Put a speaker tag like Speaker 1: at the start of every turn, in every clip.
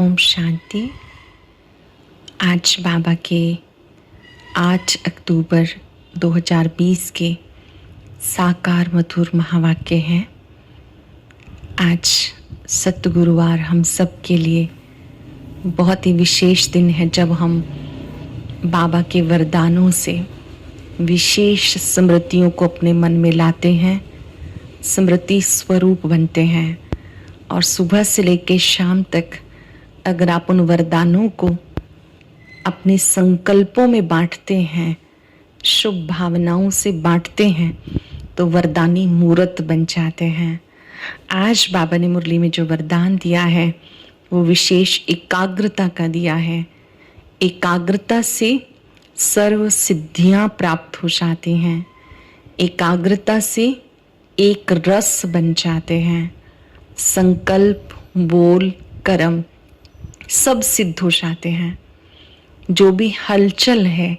Speaker 1: ओम शांति। आज बाबा के 8 अक्टूबर 2020 के साकार मधुर महावाक्य हैं। आज सतगुरुवार हम सब के लिए बहुत ही विशेष दिन है, जब हम बाबा के वरदानों से विशेष स्मृतियों को अपने मन में लाते हैं, स्मृति स्वरूप बनते हैं। और सुबह से लेकर शाम तक अगर आप उन वरदानों को अपने संकल्पों में बांटते हैं, शुभ भावनाओं से बांटते हैं, तो वरदानी मूर्त बन जाते हैं। आज बाबा ने मुरली में जो वरदान दिया है वो विशेष एकाग्रता का दिया है। एकाग्रता से सर्व सिद्धियां प्राप्त हो जाती हैं। एकाग्रता से एक रस बन जाते हैं। संकल्प, बोल, कर्म सब सिद्ध हो जाते हैं। जो भी हलचल है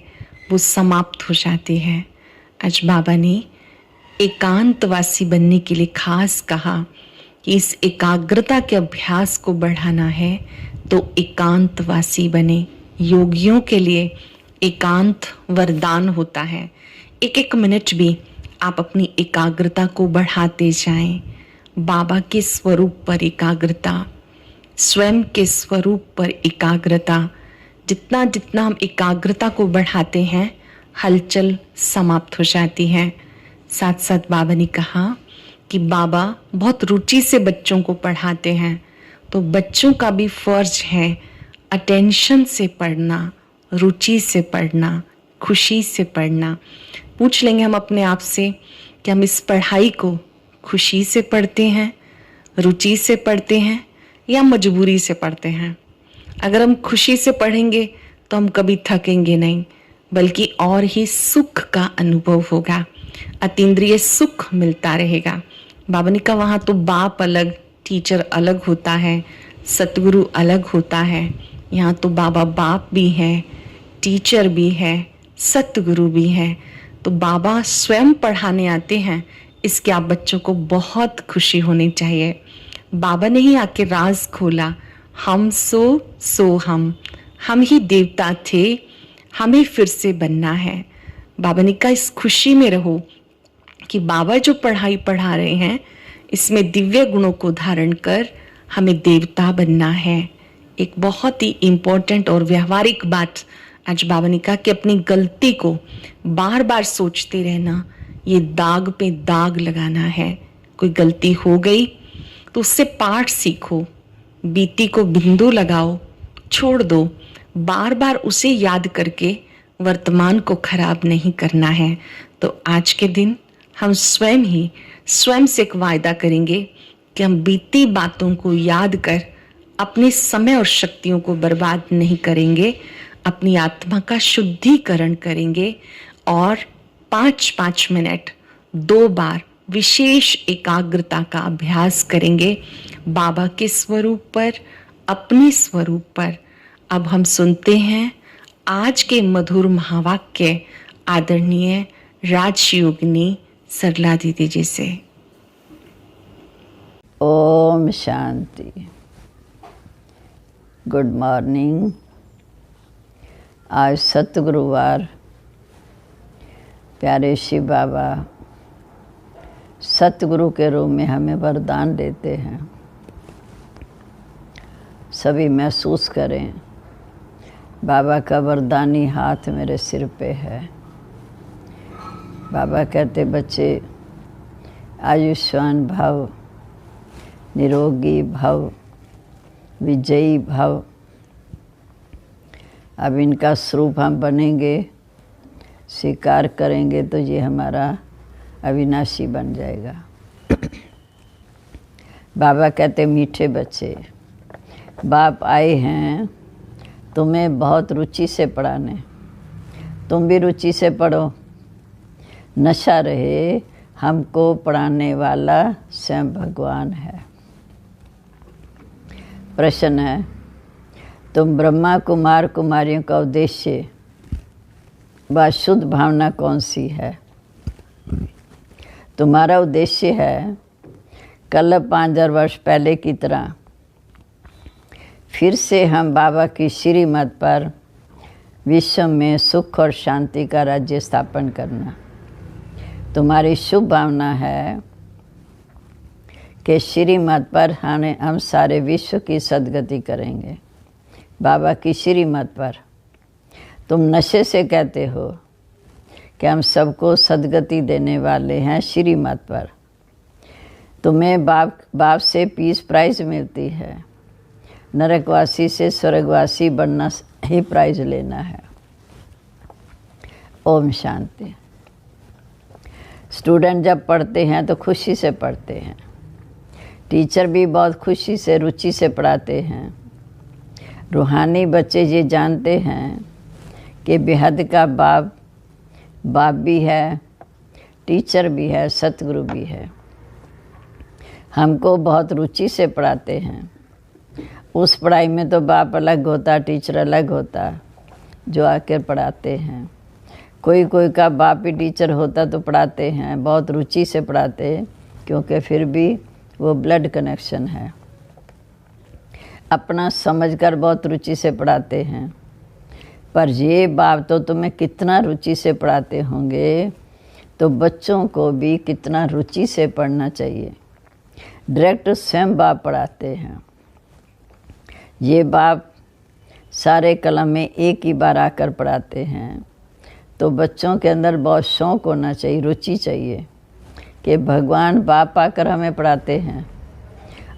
Speaker 1: वो समाप्त हो जाती है। आज बाबा ने एकांतवासी बनने के लिए खास कहा कि इस एकाग्रता के अभ्यास को बढ़ाना है तो एकांतवासी बने। योगियों के लिए एकांत वरदान होता है। एक एक मिनट भी आप अपनी एकाग्रता को बढ़ाते जाएं। बाबा के स्वरूप पर एकाग्रता, स्वयं के स्वरूप पर एकाग्रता। जितना जितना हम एकाग्रता को बढ़ाते हैं, हलचल समाप्त हो जाती है। साथ साथ बाबा ने कहा कि बाबा बहुत रुचि से बच्चों को पढ़ाते हैं, तो बच्चों का भी फर्ज है अटेंशन से पढ़ना, रुचि से पढ़ना, खुशी से पढ़ना। पूछ लेंगे हम अपने आप से कि हम इस पढ़ाई को खुशी से पढ़ते हैं, रुचि से पढ़ते हैं या मजबूरी से पढ़ते हैं। अगर हम खुशी से पढ़ेंगे तो हम कभी थकेंगे नहीं, बल्कि और ही सुख का अनुभव होगा, अतीन्द्रिय सुख मिलता रहेगा। बाबा ने कहा वहाँ तो बाप अलग, टीचर अलग होता है, सतगुरु अलग होता है। यहाँ तो बाबा बाप भी है, टीचर भी है, सतगुरु भी है। तो बाबा स्वयं पढ़ाने आते हैं, इसके आप बच्चों को बहुत खुशी होनी चाहिए। बाबा ने ही आके राज खोला, हम सो हम ही देवता थे, हमें फिर से बनना है। बाबा ने कहा इस खुशी में रहो कि बाबा जो पढ़ाई पढ़ा रहे हैं इसमें दिव्य गुणों को धारण कर हमें देवता बनना है। एक बहुत ही इम्पोर्टेंट और व्यवहारिक बात आज बाबा ने कहा कि अपनी गलती को बार बार सोचते रहना, ये दाग पे दाग लगाना है। कोई गलती हो गई तो उससे पाठ सीखो, बीती को बिंदु लगाओ, छोड़ दो। बार बार उसे याद करके वर्तमान को खराब नहीं करना है। तो आज के दिन हम स्वयं से एक वायदा करेंगे कि हम बीती बातों को याद कर अपने समय और शक्तियों को बर्बाद नहीं करेंगे, अपनी आत्मा का शुद्धिकरण करेंगे और 5-5 मिनट 2 बार विशेष एकाग्रता का अभ्यास करेंगे बाबा के स्वरूप पर, अपने स्वरूप पर। अब हम सुनते हैं आज के मधुर महावाक्य आदरणीय राजयोगिनी सरला दीदी जी से।
Speaker 2: ओम शांति। Good morning. आज सतगुरुवार, प्यारे शिव बाबा सतगुरु के रूप में हमें वरदान देते हैं। सभी महसूस करें, बाबा का वरदानी हाथ मेरे सिर पे है। बाबा कहते बच्चे आयुष्मान भव, निरोगी भव, विजयी भव। अब इनका स्वरूप हम बनेंगे, स्वीकार करेंगे तो ये हमारा अविनाशी बन जाएगा। बाबा कहते मीठे बच्चे, बाप आए हैं तुम्हें बहुत रुचि से पढ़ाने, तुम भी रुचि से पढ़ो। नशा रहे, हमको पढ़ाने वाला स्वयं भगवान है। प्रश्न है, तुम ब्रह्मा कुमार कुमारियों का उद्देश्य व शुद्ध भावना कौन सी है? तुम्हारा उद्देश्य है कल 5000 वर्ष पहले की तरह फिर से हम बाबा की श्रीमत पर विश्व में सुख और शांति का राज्य स्थापन करना। तुम्हारी शुभ भावना है कि श्रीमत पर हम सारे विश्व की सद्गति करेंगे। बाबा की श्रीमत पर तुम नशे से कहते हो कि हम सबको सद्गति देने वाले हैं। श्रीमत पर तुम्हें बाप से पीस प्राइज मिलती है। नरकवासी से स्वर्गवासी बनना ही प्राइज लेना है। ओम शांति। स्टूडेंट जब पढ़ते हैं तो खुशी से पढ़ते हैं। टीचर भी बहुत खुशी से रुचि से पढ़ाते हैं। रूहानी बच्चे ये जानते हैं कि बेहद का बाप भी है, टीचर भी है, सतगुरु भी है। हमको बहुत रुचि से पढ़ाते हैं। उस पढ़ाई में तो बाप अलग होता, टीचर अलग होता जो आकर पढ़ाते हैं। कोई का बाप ही टीचर होता तो पढ़ाते हैं, बहुत रुचि से पढ़ाते, क्योंकि फिर भी वो ब्लड कनेक्शन है। अपना समझकर बहुत रुचि से पढ़ाते हैं। पर ये बाप तो तुम्हें कितना रुचि से पढ़ाते होंगे, तो बच्चों को भी कितना रुचि से पढ़ना चाहिए। डायरेक्ट स्वयं बाप पढ़ाते हैं। ये बाप सारे कलम में एक ही बार आकर पढ़ाते हैं, तो बच्चों के अंदर बहुत शौक़ होना चाहिए, रुचि चाहिए कि भगवान बाप आकर हमें पढ़ाते हैं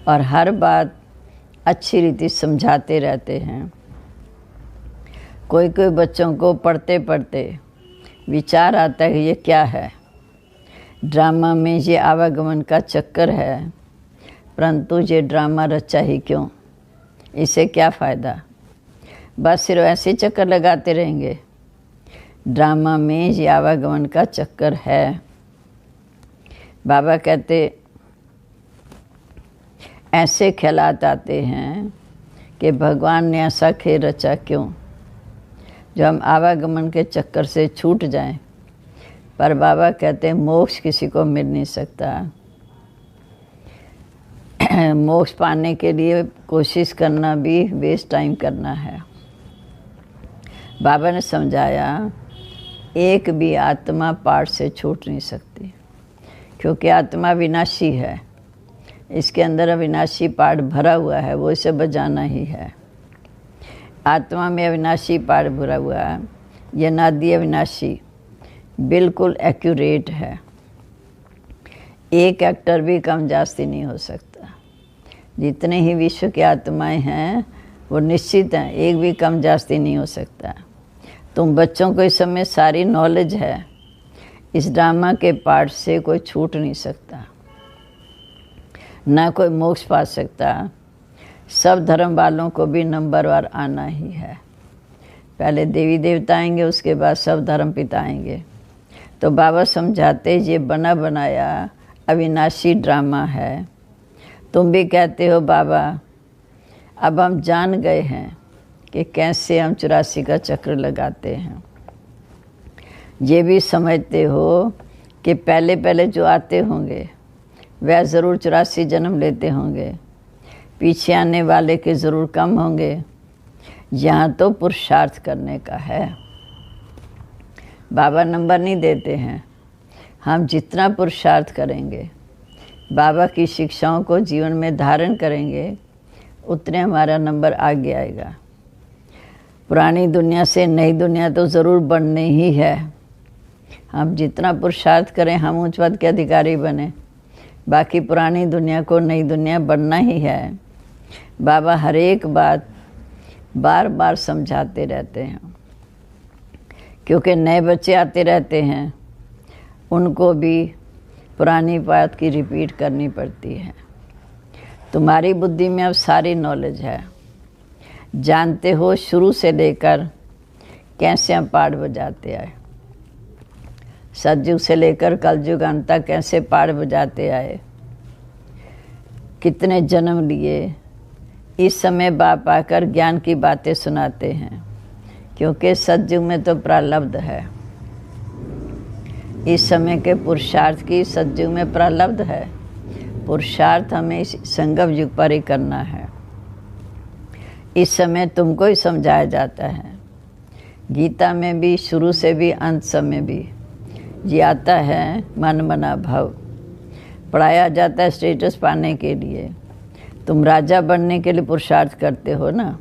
Speaker 2: और हर बात अच्छी रीति समझाते रहते हैं। कोई बच्चों को पढ़ते पढ़ते विचार आता है ये क्या है। ड्रामा में ये आवागमन का चक्कर है, परंतु ये ड्रामा रचा ही क्यों, इससे क्या फ़ायदा। बस सिर्फ ऐसे चक्कर लगाते रहेंगे। ड्रामा में ये आवागमन का चक्कर है। बाबा कहते ऐसे ख्यालात आते हैं कि भगवान ने ऐसा खेल रचा क्यों, जो हम आवागमन के चक्कर से छूट जाएं। पर बाबा कहते हैं मोक्ष किसी को मिल नहीं सकता। मोक्ष पाने के लिए कोशिश करना भी वेस्ट टाइम करना है। बाबा ने समझाया एक भी आत्मा पाठ से छूट नहीं सकती, क्योंकि आत्मा विनाशी है। इसके अंदर अविनाशी पाठ भरा हुआ है, वो इसे बजाना ही है। आत्मा में अविनाशी पाठ भरा हुआ है। यह नादी अविनाशी बिल्कुल एक्यूरेट है। एक एक्टर भी कम जास्ती नहीं हो सकता। जितने ही विश्व की आत्माएं हैं वो निश्चित हैं, एक भी कम जास्ती नहीं हो सकता। तुम बच्चों को इस समय सारी नॉलेज है। इस ड्रामा के पाठ से कोई छूट नहीं सकता, ना कोई मोक्ष पा सकता। सब धर्म वालों को भी नंबरवार आना ही है। पहले देवी देवता आएंगे, उसके बाद सब धर्म पिता आएंगे। तो बाबा समझाते ये बना बनाया अविनाशी ड्रामा है। तुम भी कहते हो बाबा अब हम जान गए हैं कि कैसे हम 84 का चक्र लगाते हैं। ये भी समझते हो कि पहले पहले जो आते होंगे वह ज़रूर 84 जन्म लेते होंगे, पीछे आने वाले के ज़रूर कम होंगे। यहाँ तो पुरुषार्थ करने का है। बाबा नंबर नहीं देते हैं। हम जितना पुरुषार्थ करेंगे, बाबा की शिक्षाओं को जीवन में धारण करेंगे, उतने हमारा नंबर आगे आएगा। पुरानी दुनिया से नई दुनिया तो ज़रूर बननी ही है। हम जितना पुरुषार्थ करें हम उच्च पद के अधिकारी बने। बाकी पुरानी दुनिया को नई दुनिया बनना ही है। बाबा हर एक बात बार बार समझाते रहते हैं, क्योंकि नए बच्चे आते रहते हैं, उनको भी पुरानी बात की रिपीट करनी पड़ती है। तुम्हारी बुद्धि में अब सारी नॉलेज है। जानते हो शुरू से लेकर कैसे हम पाठ बजाते आए, सतयुग से लेकर कलयुग अंत तक कैसे पाठ बजाते आए, कितने जन्म लिए। इस समय बाप आकर ज्ञान की बातें सुनाते हैं, क्योंकि सतयुग में तो प्रारब्ध है। इस समय के पुरुषार्थ की सतयुग में प्रारब्ध है। पुरुषार्थ हमें इस संगम युग पर ही करना है। इस समय तुमको ही समझाया जाता है। गीता में भी शुरू से भी अंत समय भी ये आता है, मन मना भाव। पढ़ाया जाता है स्टेटस पाने के लिए। तुम राजा बनने के लिए पुरुषार्थ करते हो ना।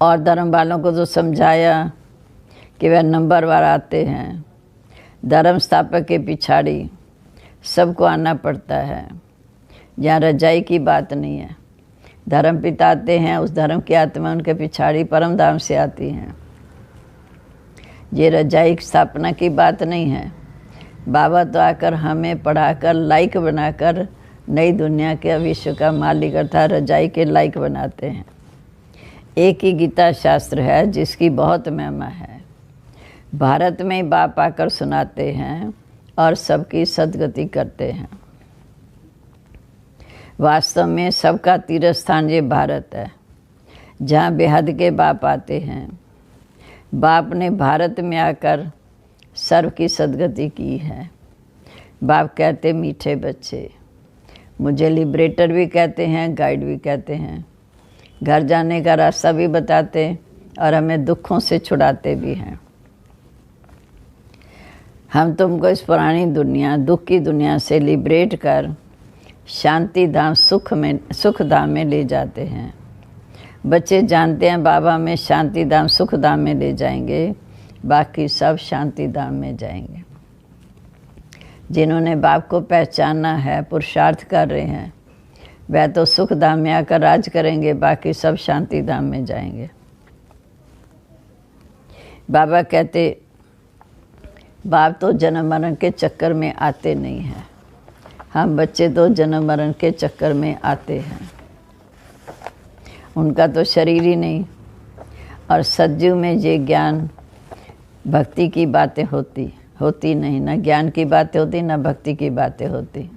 Speaker 2: और धर्म वालों को तो समझाया कि वह नंबरवार आते हैं। धर्म स्थापक के पिछाड़ी सबको आना पड़ता है। यहाँ रजाई की बात नहीं है। धर्म पिता आते हैं, उस धर्म की आत्मा उनके पिछाड़ी परम धाम से आती हैं। ये रजाई स्थापना की बात नहीं है। बाबा तो आकर हमें पढ़ाकर लायक बनाकर नई दुनिया के विश्व का मालिक अर्थात रजाई के लायक बनाते हैं। एक ही गीता शास्त्र है जिसकी बहुत महिमा है। भारत में ही बाप आकर सुनाते हैं और सबकी सदगति करते हैं। वास्तव में सबका तीर्थ स्थान ये भारत है, जहाँ बेहद के बाप आते हैं। बाप ने भारत में आकर सर्व की सदगति की है। बाप कहते मीठे बच्चे, मुझे लिबरेटर भी कहते हैं, गाइड भी कहते हैं। घर जाने का रास्ता भी बताते और हमें दुखों से छुड़ाते भी हैं। हम तुमको इस पुरानी दुनिया, दुख की दुनिया से लिबरेट कर शांति धाम सुख धाम में ले जाते हैं। बच्चे जानते हैं बाबा में शांति धाम सुख धाम में ले जाएंगे, बाकी सब शांति धाम में जाएंगे। जिन्होंने बाप को पहचाना है, पुरुषार्थ कर रहे हैं, वह तो सुख धाम में आकर राज करेंगे, बाकी सब शांति धाम में जाएंगे। बाबा कहते बाप तो जन्म मरण के चक्कर में आते नहीं हैं। हम बच्चे तो जन्म मरण के चक्कर में आते हैं। उनका तो शरीर ही नहीं। और सतयुग में ये ज्ञान भक्ति की बातें होती नहीं, ना ज्ञान की बातें होती, ना भक्ति की बातें होती।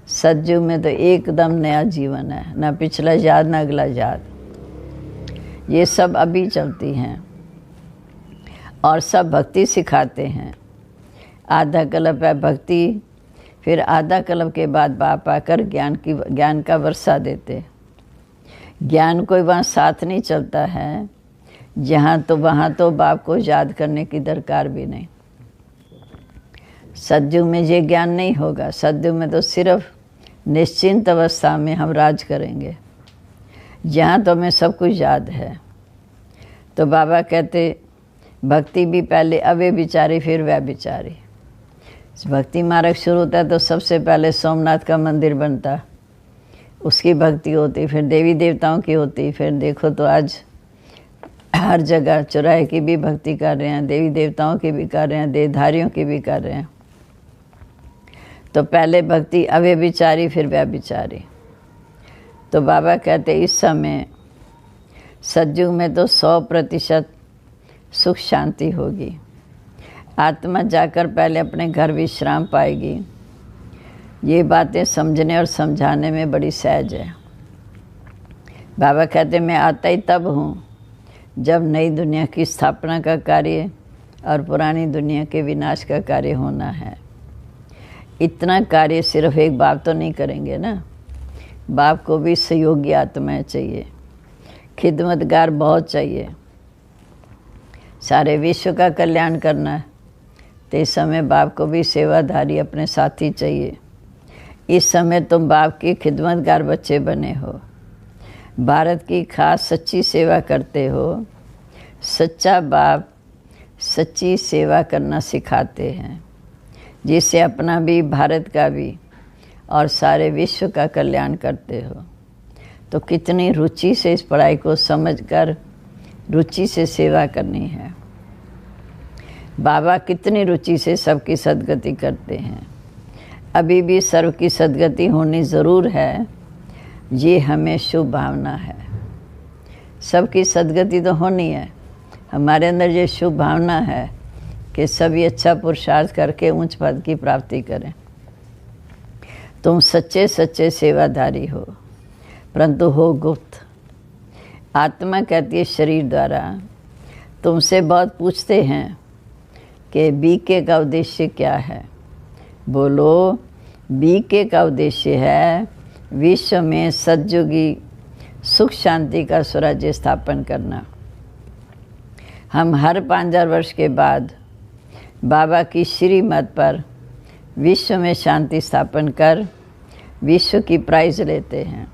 Speaker 2: सतयुग में तो एकदम नया जीवन है, ना पिछला याद ना अगला याद। ये सब अभी चलती हैं और सब भक्ति सिखाते हैं। आधा कल्प है भक्ति, फिर आधा कल्प के बाद बाप आकर ज्ञान का वर्षा देते। ज्ञान कोई वहाँ साथ नहीं चलता है, वहाँ तो बाप को याद करने की दरकार भी नहीं। सतयुग में ये ज्ञान नहीं होगा। सतयुग में तो सिर्फ निश्चिंत अवस्था में हम राज करेंगे। यहाँ तो हमें सब कुछ याद है। तो बाबा कहते भक्ति भी पहले अवे बिचारी फिर वह बिचारी। भक्ति मार्ग शुरू होता है तो सबसे पहले सोमनाथ का मंदिर बनता, उसकी भक्ति होती, फिर देवी देवताओं की होती। फिर देखो तो आज हर जगह चौराहे की भी भक्ति कर रहे हैं, देवी देवताओं की भी कर रहे हैं, देवधारियों की भी कर रहे हैं। तो पहले भक्ति अवे बिचारी फिर वह बिचारी। तो बाबा कहते इस समय सतयुग में तो 100% सुख शांति होगी। आत्मा जाकर पहले अपने घर विश्राम पाएगी। ये बातें समझने और समझाने में बड़ी सहज है। बाबा कहते मैं आता ही तब हूँ जब नई दुनिया की स्थापना का कार्य और पुरानी दुनिया के विनाश का कार्य होना है। इतना कार्य सिर्फ एक बाप तो नहीं करेंगे ना। बाप को भी सहयोगी आत्माएं चाहिए, खिदमतगार बहुत चाहिए। सारे विश्व का कल्याण करना है तो इस समय बाप को भी सेवाधारी अपने साथी चाहिए। इस समय तुम बाप के खिदमतगार बच्चे बने हो। भारत की खास सच्ची सेवा करते हो। सच्चा बाप सच्ची सेवा करना सिखाते हैं, जिससे अपना भी, भारत का भी और सारे विश्व का कल्याण करते हो। तो कितनी रुचि से इस पढ़ाई को समझकर रुचि से सेवा करनी है। बाबा कितनी रुचि से सबकी सदगति करते हैं। अभी भी सर्व की सदगति होनी ज़रूर है, ये हमें शुभ भावना है। सबकी सदगति तो होनी है। हमारे अंदर ये शुभ भावना है कि सभी अच्छा पुरुषार्थ करके उच्च पद की प्राप्ति करें। तुम सच्चे सच्चे सेवाधारी हो, परंतु हो गुप्त। आत्मा कहती है शरीर द्वारा। तुमसे बहुत पूछते हैं कि बीके का उद्देश्य क्या है। बोलो, बीके का उद्देश्य है विश्व में सतयुगी सुख शांति का स्वराज्य स्थापन करना। हम हर 5000 वर्ष के बाद बाबा की श्रीमत पर विश्व में शांति स्थापन कर विश्व की प्राइज लेते हैं।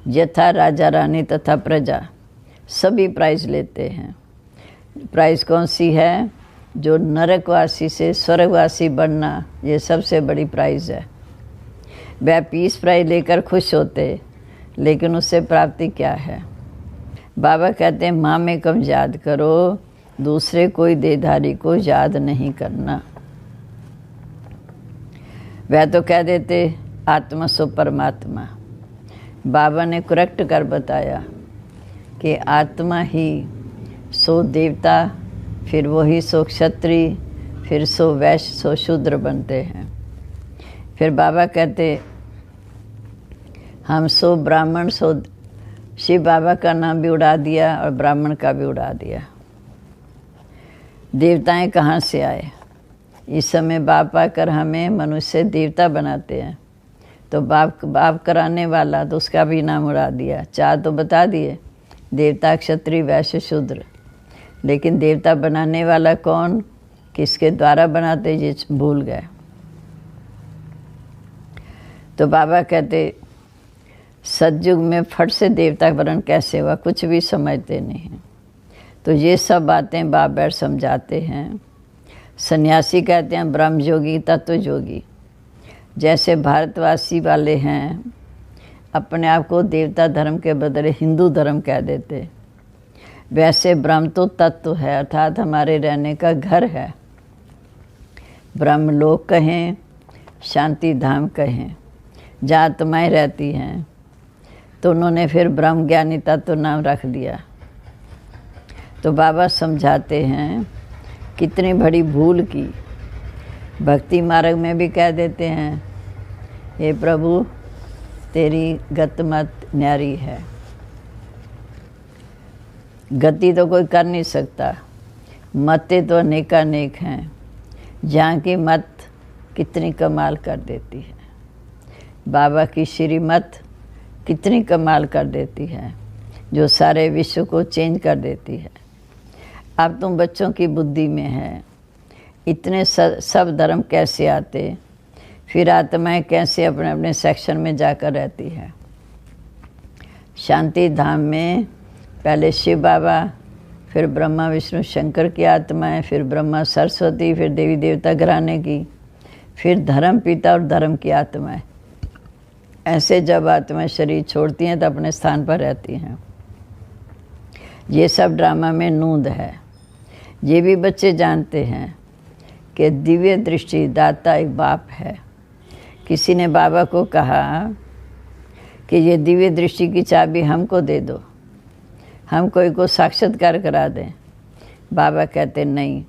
Speaker 2: यथा राजा रानी तथा प्रजा सभी प्राइज लेते हैं। प्राइज कौन सी है? जो नरकवासी से स्वर्गवासी बनना, ये सबसे बड़ी प्राइज है। वह पीस प्राइज लेकर खुश होते, लेकिन उससे प्राप्ति क्या है? बाबा कहते हैं माँ में कम याद करो, दूसरे कोई देहधारी को याद नहीं करना। वह तो कह देते आत्मा सो परमात्मा। बाबा ने करेक्ट कर बताया कि आत्मा ही सो देवता, फिर वही सो क्षत्रिय, फिर सो वैश्य, सो शूद्र बनते हैं। फिर बाबा कहते हम सो ब्राह्मण, सो शिव बाबा का नाम भी उड़ा दिया और ब्राह्मण का भी उड़ा दिया। देवताएं कहाँ से आए? इस समय बाप आकर हमें मनुष्य देवता बनाते हैं, तो बाप कराने वाला तो उसका भी नाम उड़ा दिया। 4 तो बता दिए, देवता, क्षत्रिय, वैश्य, शूद्र। लेकिन देवता बनाने वाला कौन, किसके द्वारा बनाते, ये भूल गए। तो बाबा कहते सतयुग में फट से देवता वर्ण कैसे हुआ, कुछ भी समझते नहीं हैं। तो ये सब बातें बाप बैठ समझाते हैं। सन्यासी कहते हैं ब्रह्म योगी, तत्व योगी। जैसे भारतवासी वाले हैं, अपने आप को देवता धर्म के बदले हिंदू धर्म कह देते, वैसे ब्रह्म तो तत्व है, अर्थात हमारे रहने का घर है। ब्रह्मलोक कहें, शांति धाम कहें, जहाँ आत्माएं रहती हैं, तो उन्होंने फिर ब्रह्म ज्ञानी तत्व नाम रख दिया। तो बाबा समझाते हैं कितनी बड़ी भूल की। भक्ति मार्ग में भी कह देते हैं हे प्रभु तेरी गतिमत न्यारी है। गति तो कोई कर नहीं सकता, मतें तो अनेकानेक हैं। जहाँ की मत कितनी कमाल कर देती है, बाबा की श्रीमत कितनी कमाल कर देती है, जो सारे विश्व को चेंज कर देती है। अब तुम बच्चों की बुद्धि में है, इतने सब धर्म कैसे आते, फिर आत्माएं कैसे अपने अपने सेक्शन में जाकर रहती है। शांति धाम में पहले शिव बाबा, फिर ब्रह्मा विष्णु शंकर की आत्माएं, फिर ब्रह्मा सरस्वती, फिर देवी देवता घराने की, फिर धर्म पिता और धर्म की आत्माएं। ऐसे जब आत्माएं शरीर छोड़ती हैं तो अपने स्थान पर रहती हैं। ये सब ड्रामा में नूंद है। ये भी बच्चे जानते हैं कि दिव्य दृष्टि दाता एक बाप है। किसी ने बाबा को कहा कि ये दिव्य दृष्टि की चाबी हमको दे दो, हम कोई को साक्षात्कार करा दें। बाबा कहते नहीं,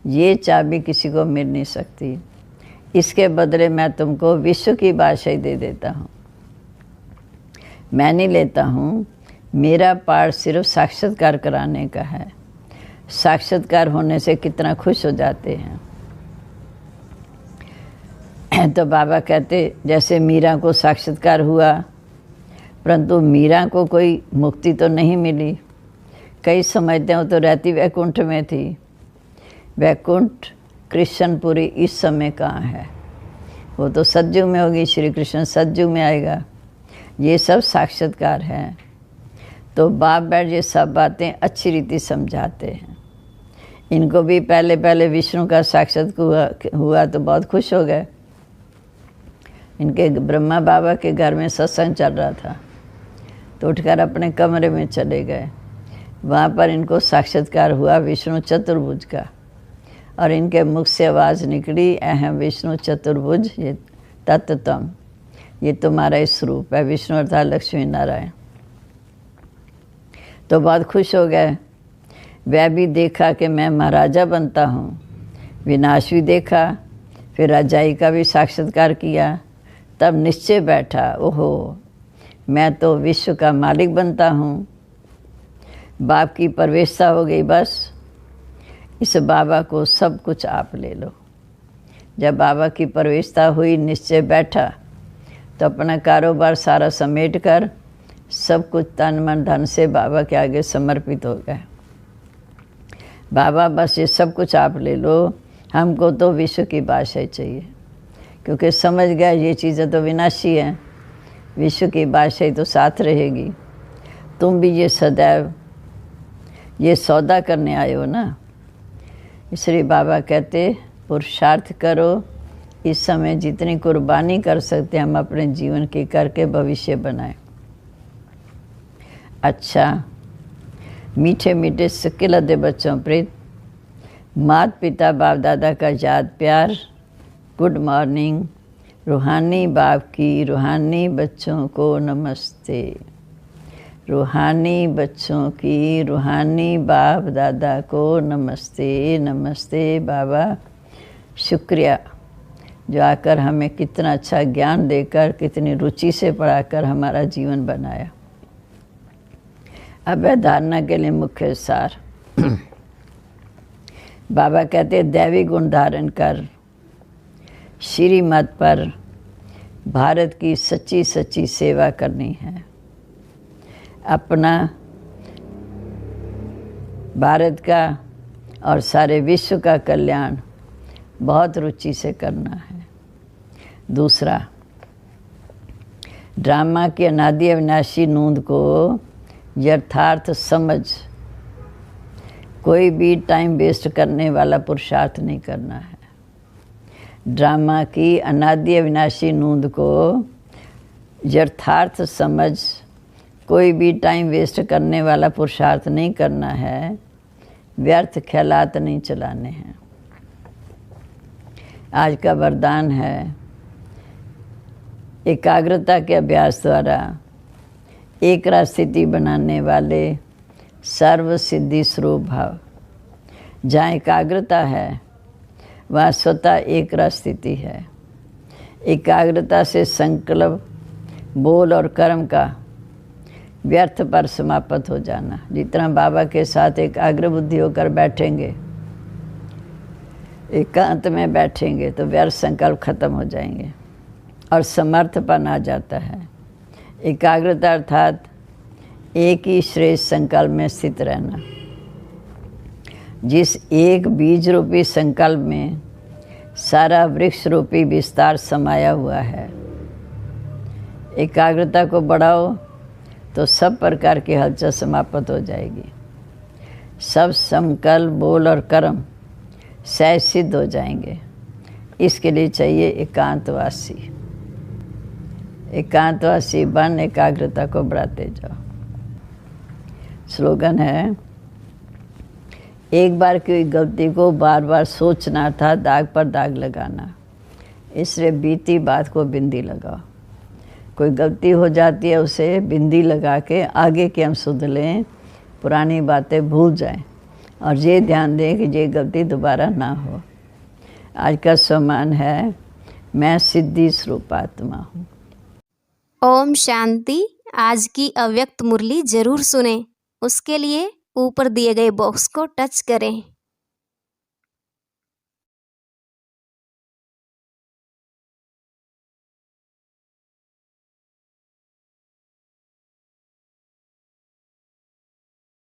Speaker 2: ये चाबी किसी को मिल नहीं सकती, इसके बदले मैं तुमको विश्व की बादशाही दे देता हूँ। मैं नहीं लेता हूँ, मेरा पार्ट सिर्फ साक्षात्कार कराने का है। साक्षात्कार होने से कितना खुश हो जाते हैं। तो बाबा कहते जैसे मीरा को साक्षात्कार हुआ, परंतु मीरा को कोई मुक्ति तो नहीं मिली। कई समझते हैं वो तो रहती वैकुंठ में थी। वैकुंठ कृष्णपुरी इस समय कहाँ है, वो तो सतयुग में होगी। श्री कृष्ण सतयुग में आएगा। ये सब साक्षात्कार है। तो बाप बैठ ये सब बातें अच्छी रीति समझाते हैं। इनको भी पहले विष्णु का साक्षात्कार हुआ तो बहुत खुश हो गए। इनके ब्रह्मा बाबा के घर में सत्संग चल रहा था, तो उठकर अपने कमरे में चले गए। वहाँ पर इनको साक्षात्कार हुआ विष्णु चतुर्भुज का, और इनके मुख से आवाज़ निकली, अहम विष्णु चतुर्भुज ये तत्तम, ये तुम्हारा ही स्वरूप है। विष्णु अर्थात लक्ष्मी नारायण। तो बहुत खुश हो गए। वह भी देखा कि मैं महाराजा बनता हूँ। विनाश भी देखा, फिर राजाई का भी साक्षात्कार किया। तब निश्चय बैठा, ओहो मैं तो विश्व का मालिक बनता हूँ। बाप की प्रवेशता हो गई। बस इस बाबा को सब कुछ आप ले लो। जब बाबा की प्रवेशता हुई, निश्चय बैठा, तो अपना कारोबार सारा समेट कर सब कुछ तन मन धन से बाबा के आगे समर्पित हो गए। बाबा बस ये सब कुछ आप ले लो, हमको तो विश्व की बादशाही चाहिए, क्योंकि समझ गया ये चीज़ें तो विनाशी हैं, विश्व की बादशाही तो साथ रहेगी। तुम भी ये सदैव ये सौदा करने आए हो ना, इसलिए बाबा कहते पुरुषार्थ करो, इस समय जितनी कुर्बानी कर सकते हम अपने जीवन की करके भविष्य बनाएं। अच्छा, मीठे मीठे सिक्किलते बच्चों प्रीत, माता पिता बाप दादा का याद प्यार, गुड मॉर्निंग। रूहानी बाप की रूहानी बच्चों को नमस्ते। रूहानी बच्चों की रूहानी बाप दादा को नमस्ते। नमस्ते बाबा, शुक्रिया जो आकर हमें कितना अच्छा ज्ञान देकर, कितनी रुचि से पढ़ाकर हमारा जीवन बनाया। अब धारणा के लिए मुख्य सार। बाबा कहते दैवी गुण धारण कर, श्रीमत पर भारत की सच्ची सच्ची सेवा करनी है। अपना भारत का और सारे विश्व का कल्याण बहुत रुचि से करना है। दूसरा, ड्रामा की अनादि अविनाशी नूंद को यथार्थ समझ, कोई भी टाइम वेस्ट करने वाला पुरुषार्थ नहीं करना है। ड्रामा की अनादि अविनाशी नूंद को यथार्थ समझ, कोई भी टाइम वेस्ट करने वाला पुरुषार्थ नहीं करना है, व्यर्थ ख्यालात नहीं चलाने हैं। आज का वरदान है एकाग्रता के अभ्यास द्वारा एक रस स्थिति बनाने वाले सर्व सिद्धि स्वरूप भाव। जहाँ एकाग्रता है वहाँ स्वतः एक रस स्थिति है। एकाग्रता से संकल्प, बोल और कर्म का व्यर्थ पर समाप्त हो जाना। जितना बाबा के साथ एकाग्र बुद्धि होकर बैठेंगे, एकांत में बैठेंगे तो व्यर्थ संकल्प खत्म हो जाएंगे और समर्थपन आ जाता है। एकाग्रता अर्थात एक ही श्रेष्ठ संकल्प में स्थित रहना। जिस एक बीज रूपी संकल्प में सारा वृक्ष रूपी विस्तार समाया हुआ है। एकाग्रता को बढ़ाओ तो सब प्रकार की हलचल समाप्त हो जाएगी। सब संकल्प, बोल और कर्म सहज सिद्ध हो जाएंगे। इसके लिए चाहिए एकांतवासी। एकांतवासी बन एकाग्रता को बढ़ाते जाओ। स्लोगन है, एक बार की गलती को बार बार सोचना था दाग पर दाग लगाना, इसलिए बीती बात को बिंदी लगाओ। कोई गलती हो जाती है उसे बिंदी लगा के आगे की हम सुध लें, पुरानी बातें भूल जाएं और ये ध्यान दें कि ये गलती दोबारा ना हो। आज का सम्मान है, मैं सिद्धि स्वरूप आत्मा हूँ।
Speaker 3: ओम शांति। आज की अव्यक्त मुरली जरूर सुने। उसके लिए ऊपर दिए गए बॉक्स को टच करें।